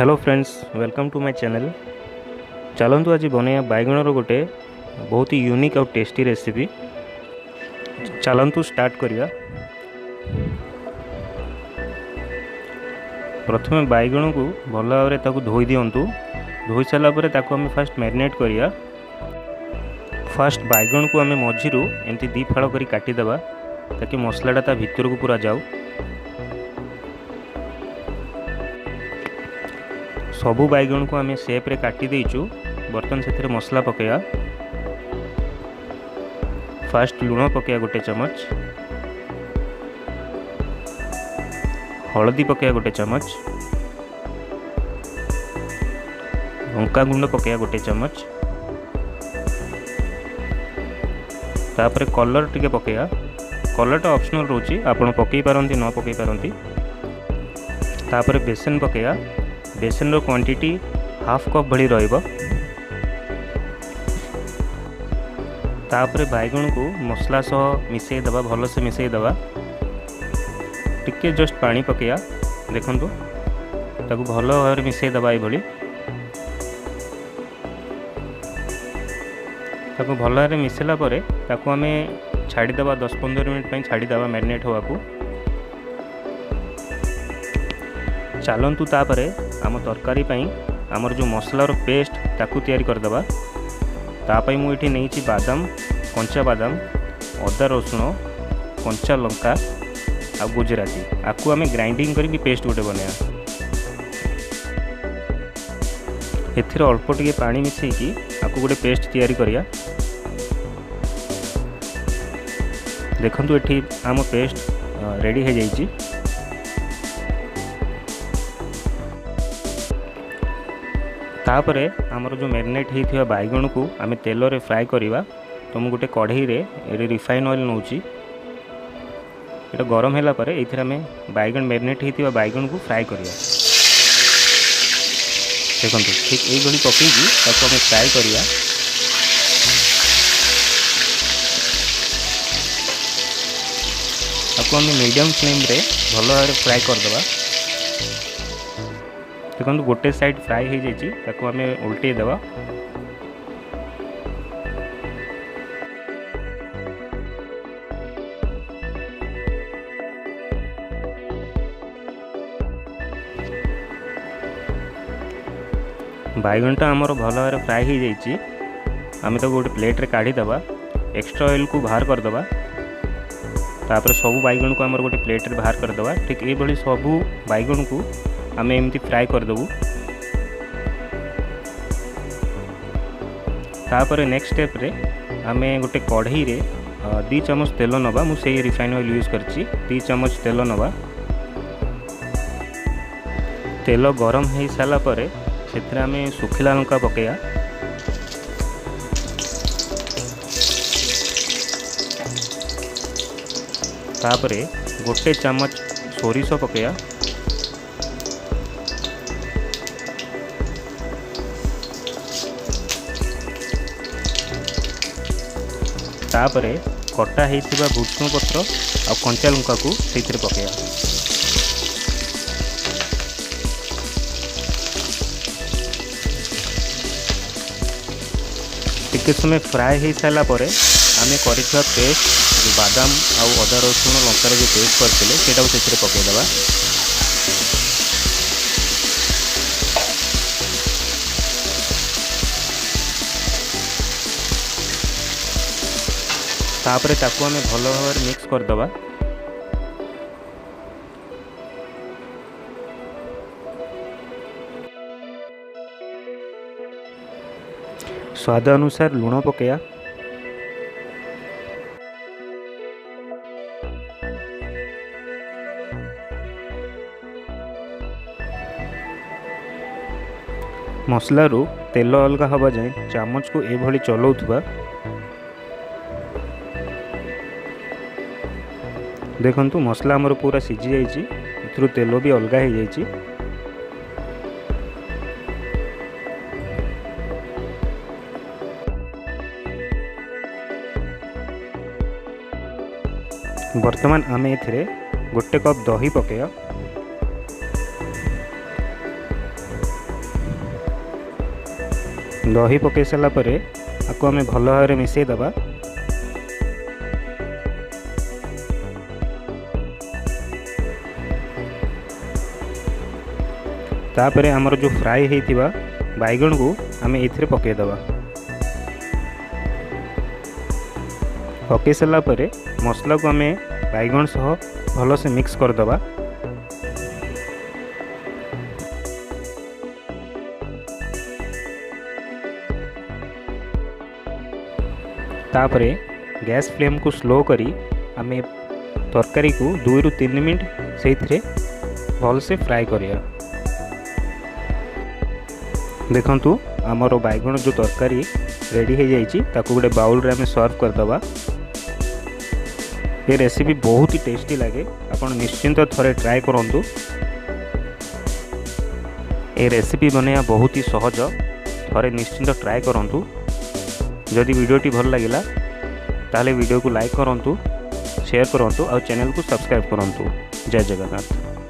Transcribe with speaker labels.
Speaker 1: Hello friends, welcome to my channel. चलतु आज बनैया बैगणर गोटे बहुत ही यूनिक और टेस्टी रेसिपी। चलतु स्टार्ट करिया। प्रथम बैगण को भल भाव धोई दिंतु। धोई सारापर आम फास्ट मैरिनेट करिया। फास्ट बैगण को आम मझीरू एमती दी फाड़ कर काटिदेवा ताकि मसलाटा ता भितर को पूरा जाऊ। सबू बैगण को आम सेप्रे काटी देचु। बर्तन से मसला पकया। फास्ट लुण पकया गोटे चमच, हलदी पकया गोटे चमच, लंका गुंड पकया गोटे चमच, तापर कलर टिके पकया। कलरटा ऑप्शनल रोची, आपण पकई पारंती न पकई पारंती। तापर बेसन पकया। बेसन रो क्वांटिटी हाफ कप भली रहिबो। तापर बैगण को मसला सह मिसई दबा, भल से मिसई दबा। टिके जस्ट पानी पकया। देखंतु ताकू भल भाव मिसई दबा। ये ताकू भल भाव मिसेला परे ताकू आमे छाड़ी दबा 10-15 मिनट पई छाड़ी दबा मैरिनेट होवा को। चलतु तापरे आम तरकारी पई आमर जो मसलार पेस्ट ताकू तैयारी करदबा। तापाई मु एठी नेइछि बादाम, कंचा बादाम, अदा रसुण, कंचा लंका आ गुजराती। आकू आमे ग्राइंडिंग करी पेस्ट गोटे बनया। एथिर अल्प टिके पानी मिसेकी आकू गोटे पेस्ट तैयारी करिया। देखंतु एठी आम पेस्ट रेडी हो जाइछि। तापरे आमर जो मैरिनेट होइथिबा बैगण को आमे तेल रे फ्राई करिवा। तो मु गोटे कढ़ई रे रिफाइन ऑयल नौची। एटा गरम होला परे एथिर आमे बैगण मैरिनेट होइथिबा बैगण को फ्राई करिया। देखंतु ठीक एई गली पकेकी ताको आमे फ्राई करिया। ताको आमे मीडियम फ्लेम रे भलो भाबरे फ्राई करदबा। देखो गोटे साइड फ्राई हो जाइए ताको आमे उल्टे देवा। बैगणटा आमर भल भाव फ्राई हो जाइए। आमे तो गोटे प्लेट रे काढ़ी देवा। एक्स्ट्रा ऑयल को बाहर करदबा। तापर सबू बैगण को आमर गोटे प्लेट रे बाहर करदबा। ठीक ये भली सबू बैगण को आमे एमती फ्राई करदेबू। तापर नेक्स्ट स्टेप रे आमे गोटे कढ़ई रे 2 चम्मच तेल नवा। मु से रिफाइन ऑयल यूज करछि। 2 चम्मच तेल नवा। तेल गरम हो सारा परे सेथरे आमे सुखिला लंका पकेया। तापरे गोटे चम्मच सोरिष पकेया। तापरे कटा होइथिबा भुसुंग पत्र आ कंचा लंका को सेथिरे पकेया। टिके समय फ्राई हो सारा परे आमे करिथिबा पेस्ट जो बादाम आ अदा रसुण लंकार जो पेस्ट करथिले सेटा सेथिरे पकेइ देबा। तापरे ताकू आमे भल भाव मिक्स करदबा। स्वाद अनुसार लुण पकेया। मसलारू तेल अलगा हवा जाए चामच को एभली चलाउथबा। देखंतु मसला हमर पूरा सिझी जाइए। एथरू तेल भी अलगा हो जाइए। वर्तमान आमे एथिरे गोटे कप दही पकेया। दही पकई सारा पर आपको आम भल भाव मिसई दबा। तापर आमर जो फ्राए होइथिबा बैगण को आम ए पकईदबा। पकई सारा पर मसला को आम बैगण सह भल से मिक्स करदबा। तापर गैस फ्लेम को स्लो करी आम तरकारी को 2 ରୁ 3 मिनट से भल से फ्राए करिया। देखंतु आमर बैगण जो तरकारी रेडी हो जाइए ताको गोटे बाउल रे आम सर्व करदबा। ये रेसिपी बहुत ही टेस्टी लगे, आपन निश्चिंत थरे ट्राए करंतु। ये रेसिपी बनैया बहुत ही सहज, थरे निश्चिंत ट्राए करंतु। जदि वीडियोटी भल लगिला ताले वीडियो को लाइक करंतु, शेयर करंतु और चैनल को सब्सक्राइब करंतु। जय जगन्नाथ।